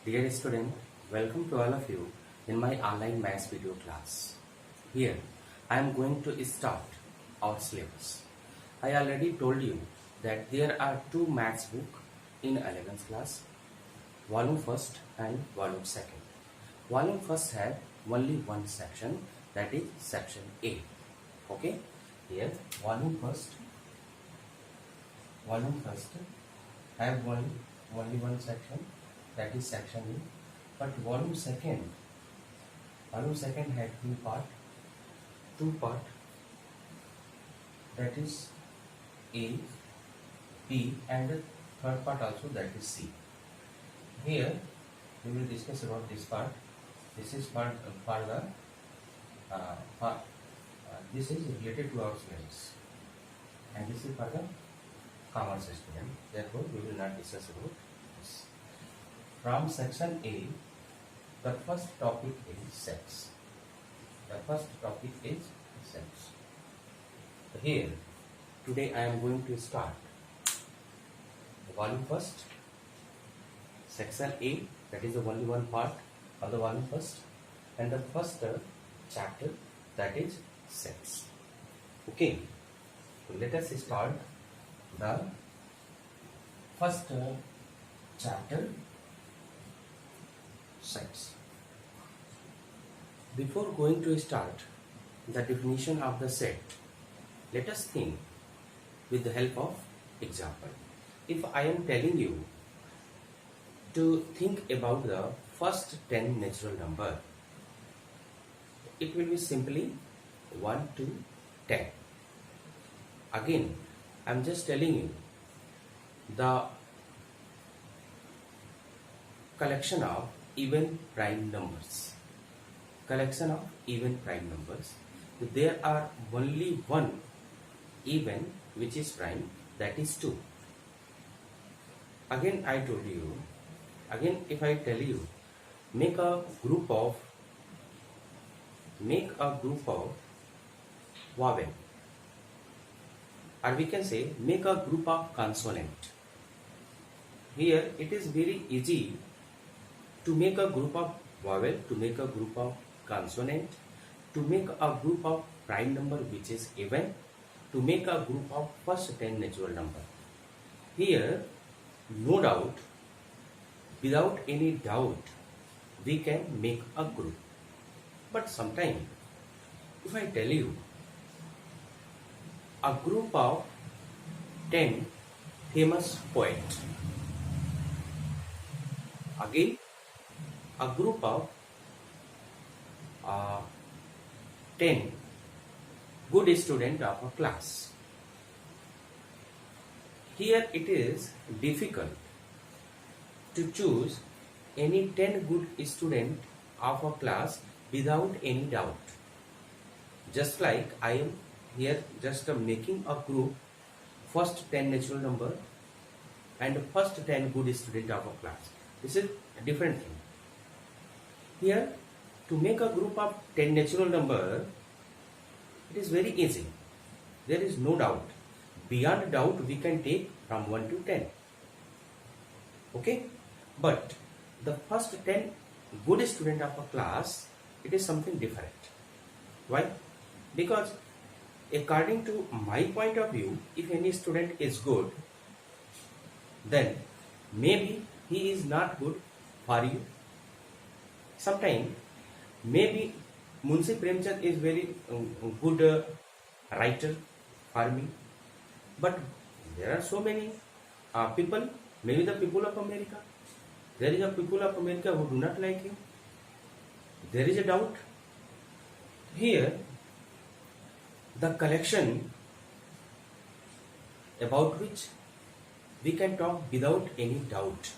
Dear student, welcome to all of you in my online maths video class. Here, I am going to start our syllabus. I already told you that there are two maths book in 11th class, volume first and volume second. Volume first have only one section, that is section A. Okay, here volume first have only one section, that is section A. But volume second had two part, that is A, B, and the third part also, that is C. Here we will discuss about this part. This is this is related to our syllabus, and this is for the commerce student. Therefore, we will not discuss about this. From section A, the first topic is sets. Here, today I am going to start the volume first, section A, that is the only one part of the volume first, and the first chapter, that is sets. Okay, so let us start the first chapter, sets. Before going to start the definition of the set, let us think with the help of example. If I am telling you to think about the first 10 natural number, it will be simply 1 to 10. Again, I am just telling you the collection of even prime numbers. There are only one even which is prime, that is 2. Again, I told you, if I tell you, make a group of vowel, or we can say make a group of consonant. Here it is very easy to make a group of vowel, to make a group of consonant, to make a group of prime number which is even, to make a group of first 10 natural number. Here, no doubt, without any doubt, we can make a group. But sometimes, if I tell you a group of 10 famous poets, again a group of 10 good students of a class, here it is difficult to choose any 10 good students of a class without any doubt. Just like I am here just making a group, first 10 natural number and first 10 good students of a class. This is a different thing. Here, to make a group of 10 natural number, it is very easy. There is no doubt. Beyond doubt, we can take from 1 to 10. Okay? But the first 10 good student of a class, it is something different. Why? Because according to my point of view, if any student is good, then maybe he is not good for you. Sometimes maybe Munshi Premchand is very good writer for me, but there are so many people, maybe the people of America, there is a people of America who do not like him. There is a doubt. Here, the collection about which we can talk without any doubt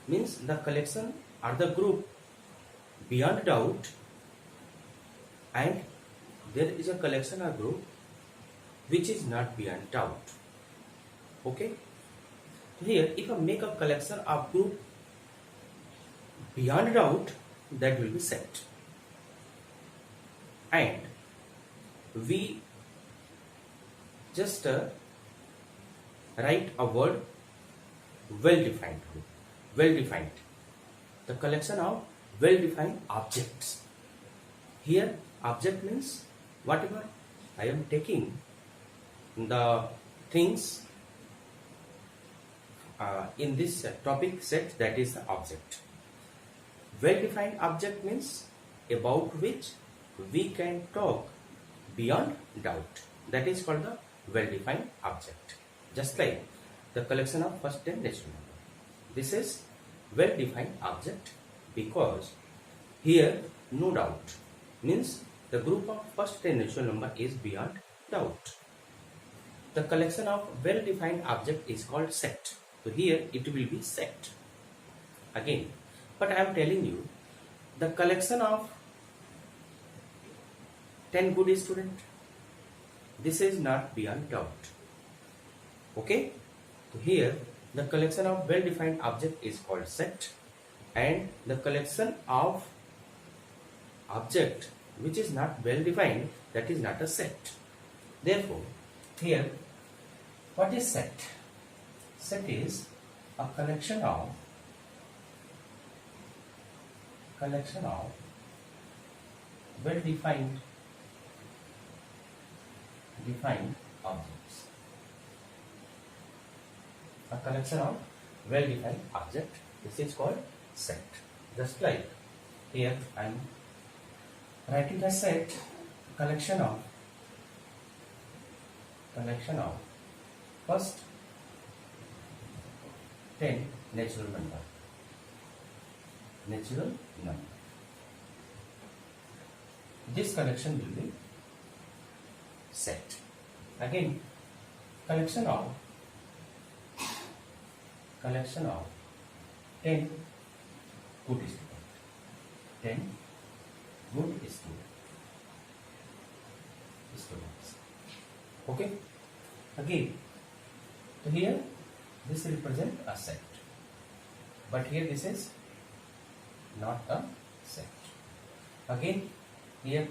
means the collection or the group beyond doubt, and there is a collection or group which is not beyond doubt. Okay? Here, if I make a collection of group beyond doubt, that will be set. And we just write a word well defined group. well defined. The collection of well defined objects. Here object means whatever I am taking the things in this topic set, that is the object. Well defined object means about which we can talk beyond doubt. That is called the well defined object. Just like the collection of first 10 natural numbers. This is well defined object because here no doubt means the group of first 10 natural number is beyond doubt. The collection of well defined object is called set. So here it will be set again. But I am telling you the collection of 10 good students, this is not beyond doubt. Okay? So here the collection of well defined object is called set, and the collection of object which is not well defined, that is not a set. Therefore here what is set? Set is a collection of well defined objects. A collection of well defined object, this is called set. Just like here I am writing a set, collection of first 10 natural number. This collection will be set. Again, collection of 10 good students. 10 good students. Okay. Again, so here this represent a set, but here this is not a set. Again, here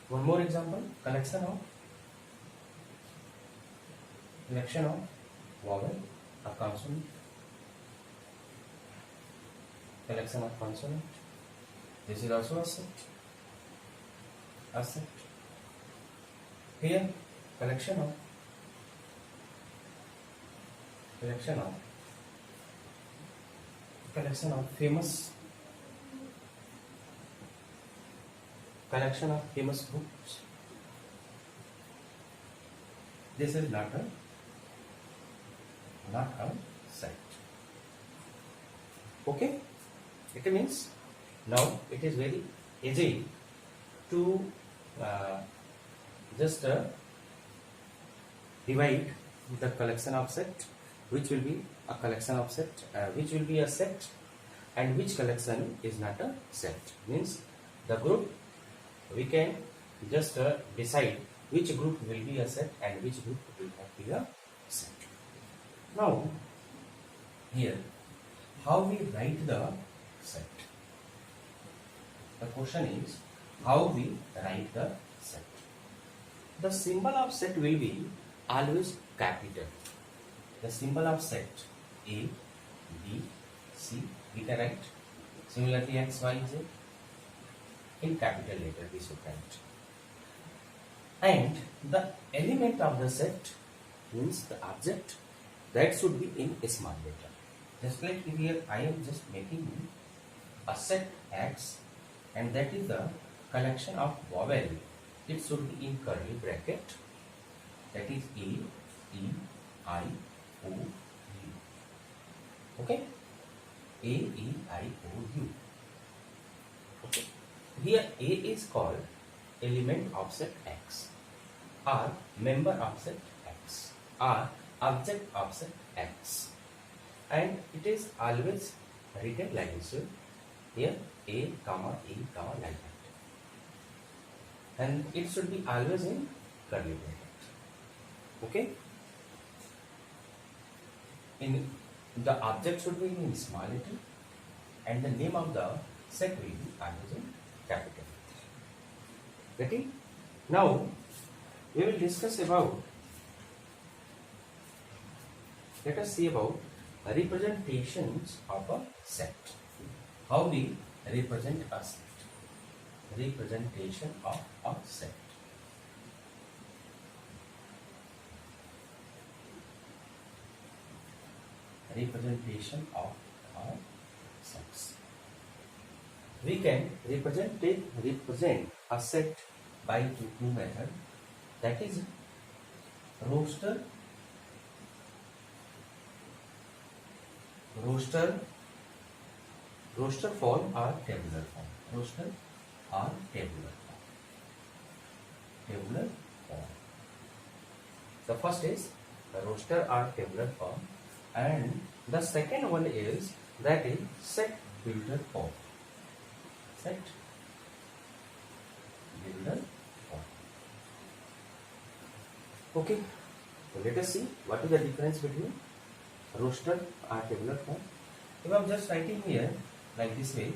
one more example, collection of vowel, a consonant, collection of consonant, this is also a set. Here collection of famous books. This is not a set. Okay, it means now it is very easy to just divide the collection of set, which will be a collection of set, which will be a set, and which collection is not a set. Means the group, we can just decide which group will be a set and which group will not be a set. Now here how we write the set? The question is how we write the set. The symbol of set will be always capital. The symbol of set A, B, C, we can write. Similarly X, Y, Z in capital letter we should write. And the element of the set means the object, that should be in a small letter. Just like here I am just making a set X, and that is the collection of vowel. It should be in curly bracket, that is A, E, I, O, U. Okay? A, E, I, O, U. Okay? Here A is called element of set X, or member of set X, or object of set X, and it is always written like this. Here A, comma, E, comma, like that, and it should be always in curly bracket. Okay? In the object should be in small letter, and the name of the set will be always in capital. Okay? Now we will discuss about, let us see about representations of a set. How we represent a set? Representation of a set. Representation of a sets. We can represent a set by two methods. That is roster form or tabular form. Roster or tabular form. The first is the roster or tabular form, and the second one is that is set builder form. Set builder form. Okay, so let us see what is the difference between roster or tabular form. If I am just writing here like this way,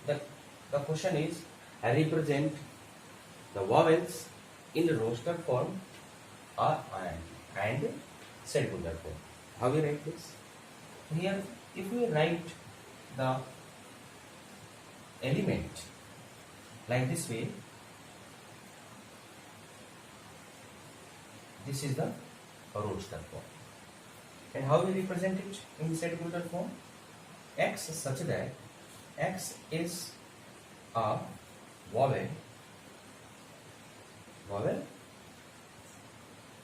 the question is I represent the vowels in the roster form or and set builder form. How we write this? Here, if we write the element like this way, this is the roster form. And how we represent it in the set builder form? X such that X is a vowel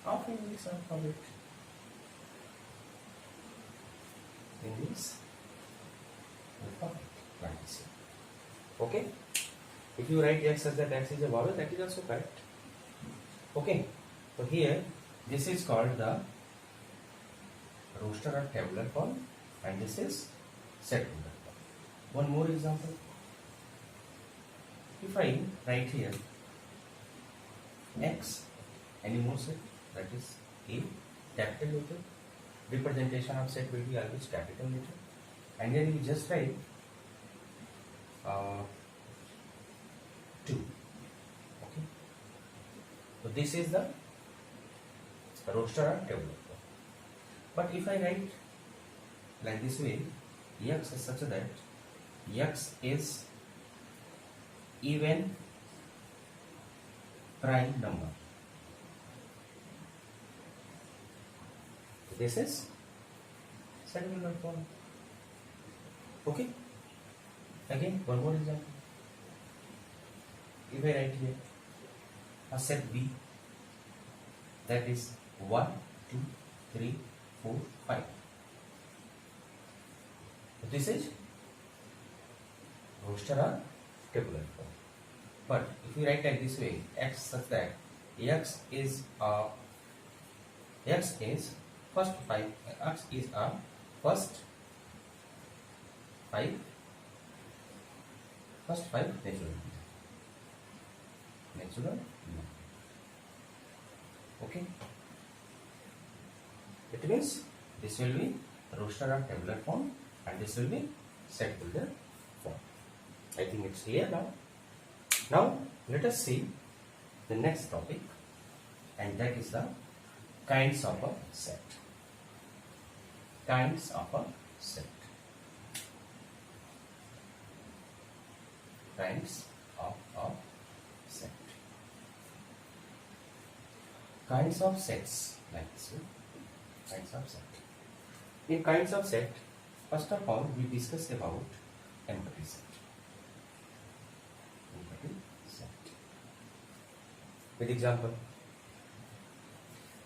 of English alphabet. English alphabet, like this. Okay? If you write X such that X is a vowel, that is also correct. Okay? So here, this is called the roster or tabular form, and this is set builder form. One more example. If I write here X, any more set, that is A, capital letter, representation of set will be always capital letter, and then we just write 2. Okay, so this is the roster or tabular form. But if I write like this way, X is such that X is even prime number. This is set builder form. Okay. Again, one more example. If I write here a set B, that is 1, 2, 3, 4, 5. This is roster or tabular form. But if you write like this way, X such that X is first 5. X is a first 5 natural number. Okay. It means this will be roster or tabular form, and this will be set builder form. I think it's clear now. Now let us see the next topic, and that is the kinds of a set. Kinds of a set. Kinds of a set. Kinds of sets, like this. Kinds of set. In kinds of set, first of all, we discuss about empty set. Empty set. With example,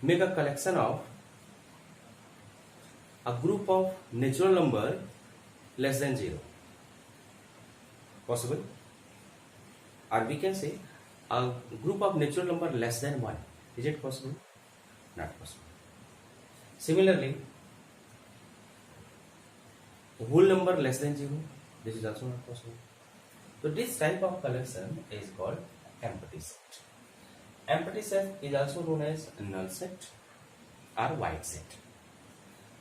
make a collection of a group of natural number less than 0. Possible? Or we can say a group of natural number less than 1. Is it possible? Not possible. Similarly, whole number less than 0. This is also not possible. So this type of collection is called empty set. Empty set is also known as null set or void set,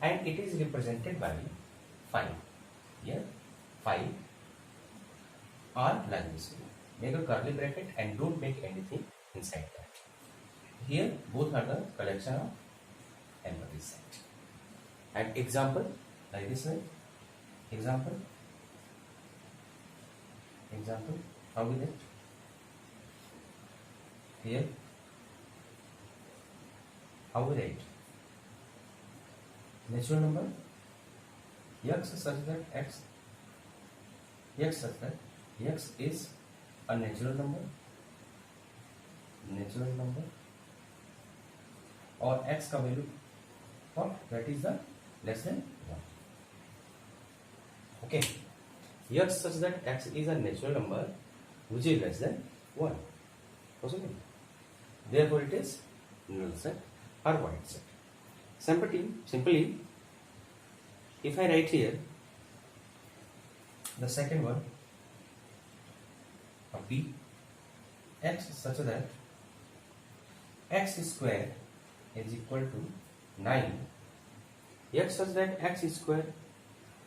and it is represented by 5. Here 5 or like this. Make a curly bracket and don't make anything inside that. Here both are the collection of empty set. And example, like this way. Example, how we get? Here, how we write? Natural number x such that x is a natural number और x का value what? That is the less than 1. Okay. X such that x is a natural number which is less than 1. Possible. Therefore, it is null set or void set. Simply, if I write here the second one, a b, x such that x square is equal to 9. X such that x square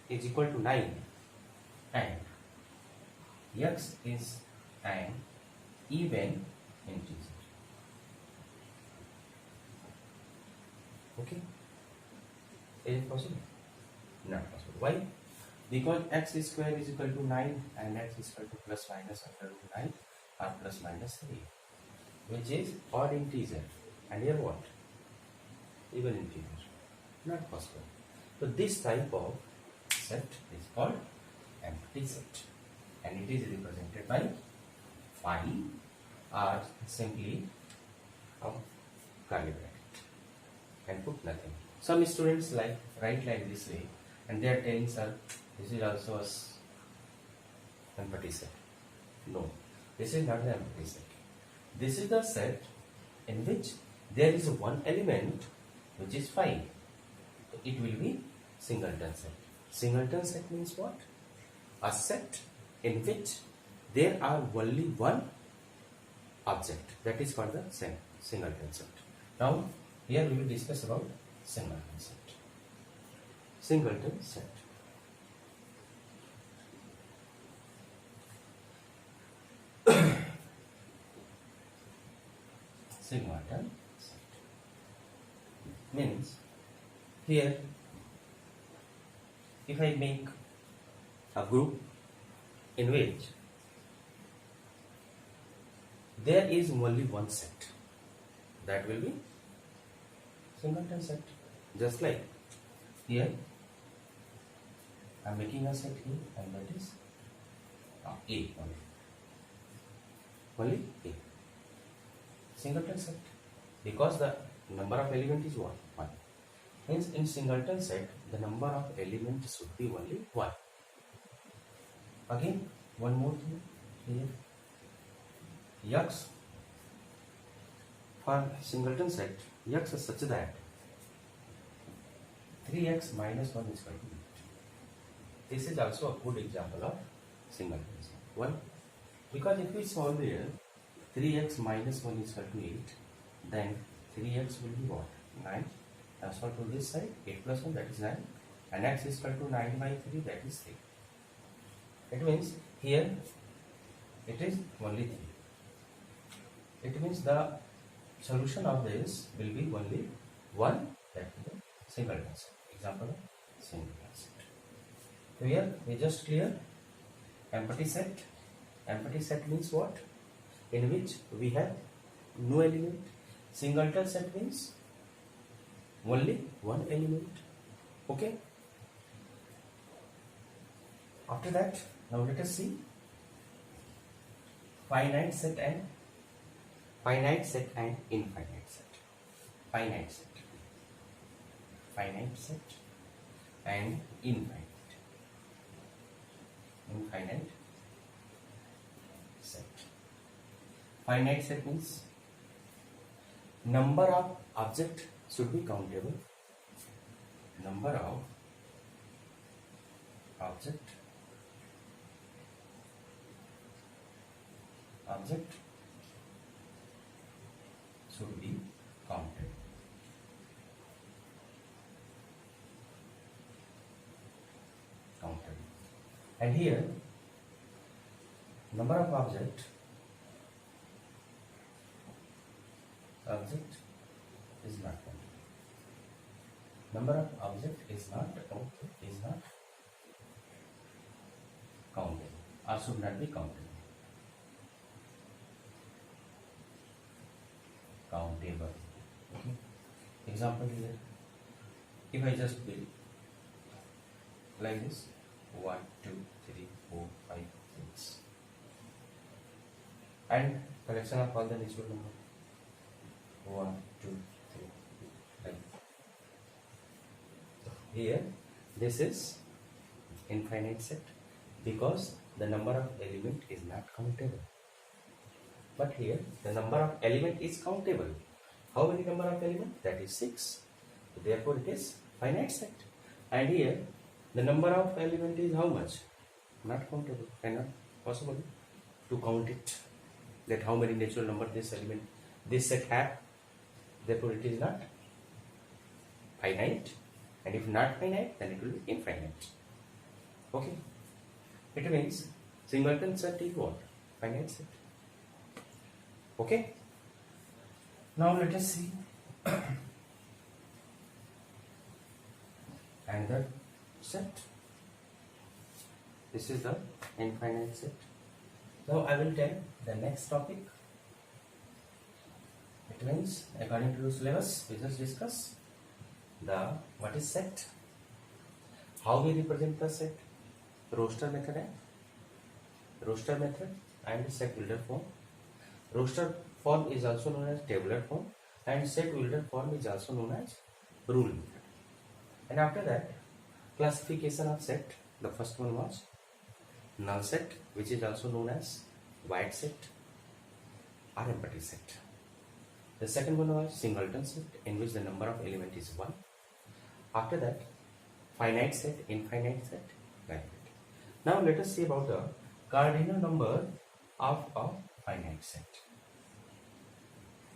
is equal to 9 and x is an even integer. Okay? Is it possible? Not possible. Why? Because x square is equal to 9 and x is equal to plus minus under root 9 or plus minus 3, which is odd integer. And here what? Even integer. Not possible. So this type of set is called empty set, and it is represented by phi or simply a curly bracket and put nothing. Some students write like this way, and they are telling, sir, this is also an empty set. No, this is not the empty set. This is the set in which there is one element which is phi. It will be singleton set. Singleton set means what? A set in which there are only one object. That is called the singleton set. Now, here we will discuss about singleton set. Singleton set. Singleton set means here if I make a group in which there is only one set, that will be singleton set. Just like here I am making a set here, and that is A only A. Singleton set, because the number of element is 1. Hence, in singleton set, the number of elements should be only 1. Again, one more thing here. X for singleton set, x is such that 3x minus 1 is equal to 8. This is also a good example of singleton set. 1. Because if we solve here 3x minus 1 is equal to 8, then 3x will be what? 9. Transfer to this side, 8 plus 1, that is 9, and x is equal to 9 by 3, that is 3. It means here it is only 3. It means the solution of this will be only 1, that is the singleton set. Example of singleton set. So here we just clear empty set. Empty set means what? In which we have no element. Singleton set means only one element. Okay. After that, now let us see finite set and infinite set. Finite set and infinite set. Finite set means number of object should be countable. Number of object should be counted. And here number of object is not counted. Number of object is not countable or should not be countable. Okay. Example here. If I just build like this, 1, 2, 3, 4, 5, 6, and collection of all the natural number 1, 2, 3, 4, 5. Here, this is infinite set because the number of element is not countable. But here, the number of element is countable. How many number of element? That is 6. So therefore, it is finite set. And here, the number of element is how much? Not countable. Cannot possible to count it. That how many natural number this element, this set have. Therefore, it is not finite. And if not finite, then it will be infinite. Okay. It means singleton set is what? Finite set. Okay. Now let us see another set. This is the infinite set. Now I will tell the next topic. It means according to the syllabus we just discuss the what is set, how we represent the set, roster method and set builder form. Roster form is also known as tabular form and set builder form is also known as rule method. And after that, classification of set. The first one was null set, which is also known as void set or empty set. The second one was singleton set, in which the number of element is 1. After that, finite set, infinite set, like that. Now let us see about the cardinal number of a finite set.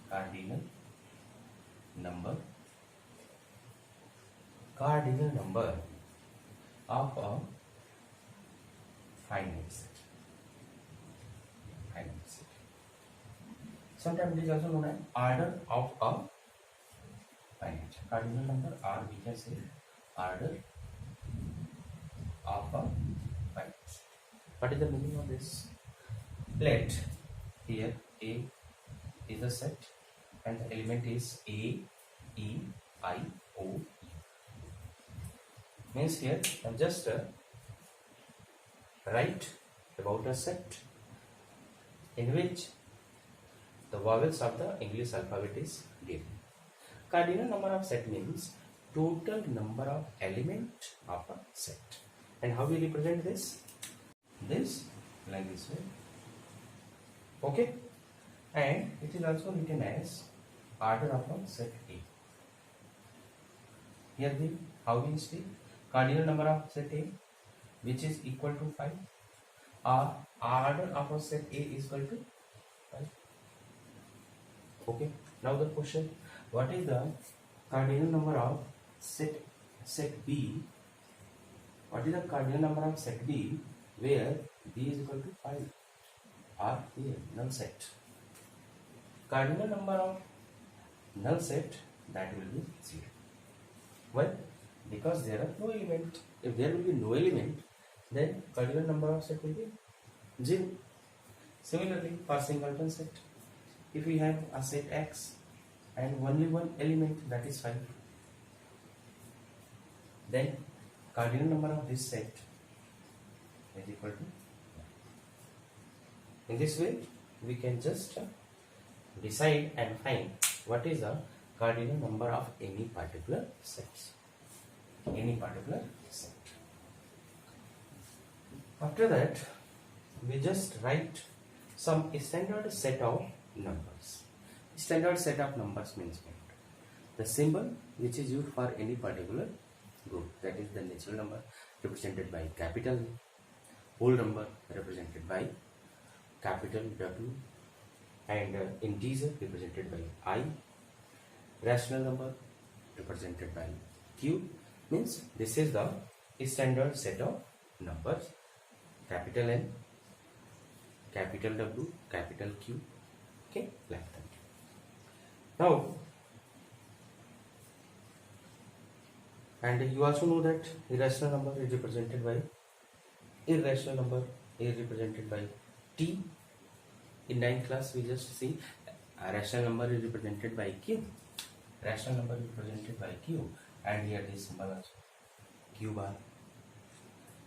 Cardinal number of a finite set. Sometimes it is also known as order of a finite. Cardinal number, or we can say order of a finite set. What is the meaning of this? Let here A is a set and the element is A, E, I, O, U. Means here I am just write about a set in which the vowels of the English alphabet is given. Cardinal number of set means total number of element of a set. And how we represent this? This like this way. Okay. And it is also written as order of a set A. Here we how we speak cardinal number of set A, which is equal to 5, or order of a set A is equal to 5. Okay. Now the question: what is the cardinal number of set B? What is the cardinal number of set B where B is equal to 5? Or here null set. Cardinal number of null set, that will be 0. Why? Because there are no element. If there will be no element, then cardinal number of set will be 0. Similarly, for singleton set, if we have a set X and only one element, that is 5, then cardinal number of this set is equal to 1. In this way, we can just decide and find what is the cardinal number of any particular set. After that, we just write some standard set of numbers. Standard set of numbers means what? The symbol which is used for any particular group, that is the natural number represented by capital, whole number represented by capital W, and integer represented by I, rational number represented by Q. Means this is the standard set of numbers, capital N, capital W, capital Q. Okay, like that. Now And you also know that irrational number is represented by t. In 9th class we just see a rational number is represented by q. Rational number is represented by q, and here this symbol also q bar.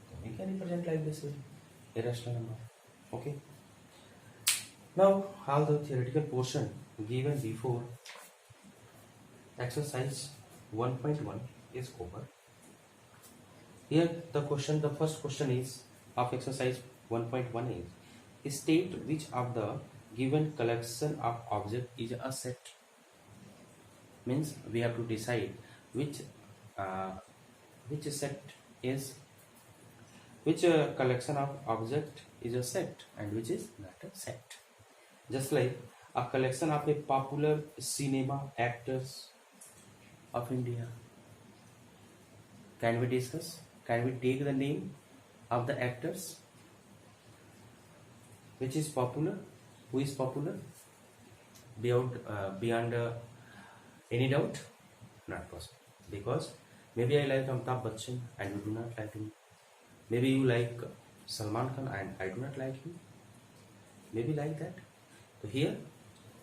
So we can represent like this way irrational number. Okay. Now all the theoretical portion given before exercise 1.1 is over. Here the first question is of exercise 1.1 is state which of the given collection of object is a set. Means we have to decide which set is which collection of object is a set and which is not a set. Just like a collection of a popular cinema actors of India. Can we discuss? Can we take the name of the actors? Which is popular? Who is popular? Beyond any doubt? Not possible. Because maybe I like Amitabh Bachchan and you do not like him. Maybe you like Salman Khan and I do not like him. Maybe like that. So here,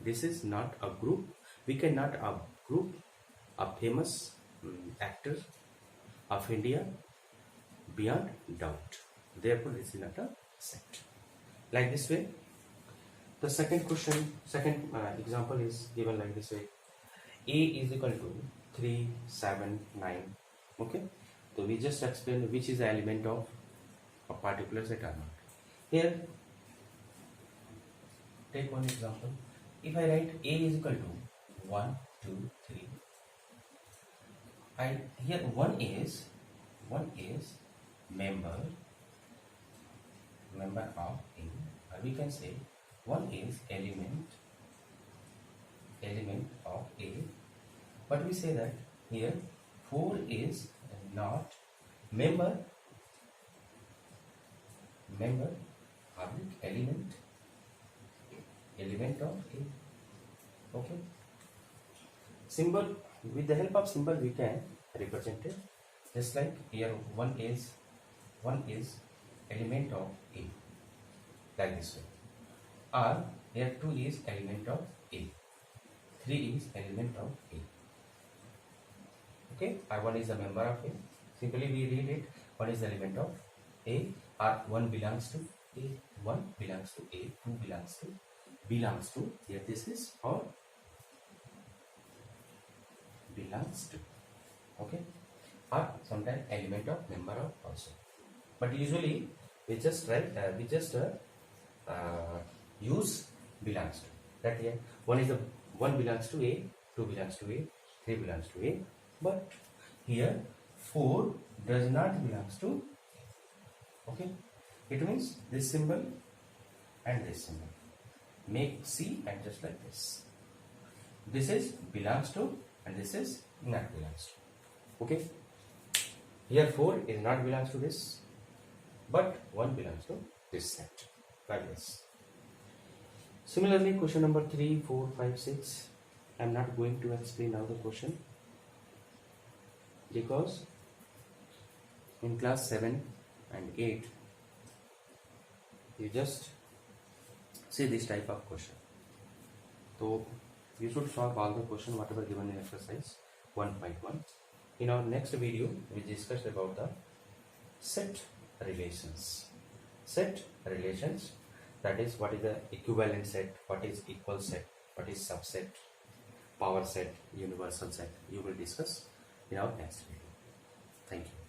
this is not a group. We cannot group a famous actor of India beyond doubt. Therefore, this is not a set. Like this way. The second example is given like this way. A is equal to 3, 7, 9. Okay. So we just explain which is the element of a particular set or not. Here, take one example. If I write A is equal to 1, 2, 3, and here one is member of A, or we can say one is element of A, but we say that here 4 is not member element of A. Okay. Symbol, with the help of symbol we can represent it. Just like here one is element of A, like this way. Or here 2 is element of A, 3 is element of A. Okay, or 1 is a member of A. Simply we read it, 1 is the element of A, or 1 belongs to A, 1 belongs to A, 2 belongs to, here this is, or belongs to. Okay, or sometimes element of member of also. But usually we just write, use belongs to. That here 1 belongs to A, 2 belongs to A, 3 belongs to A. But here 4 does not belongs to A. Okay, it means this symbol and this symbol make C and just like this. This is belongs to and this is not belongs to. Okay, here 4 is not belongs to this, but 1 belongs to this set, like this. Similarly, question number 3, 4, 5, 6. I am not going to explain now the question because in class 7 and 8 you just see this type of question. So you should solve all the question whatever given in exercise 1.1. In our next video we discussed about the set relations. Set relations, that is what is the equivalent set, what is equal set, what is subset, power set, universal set. You will discuss in our next video. Thank you.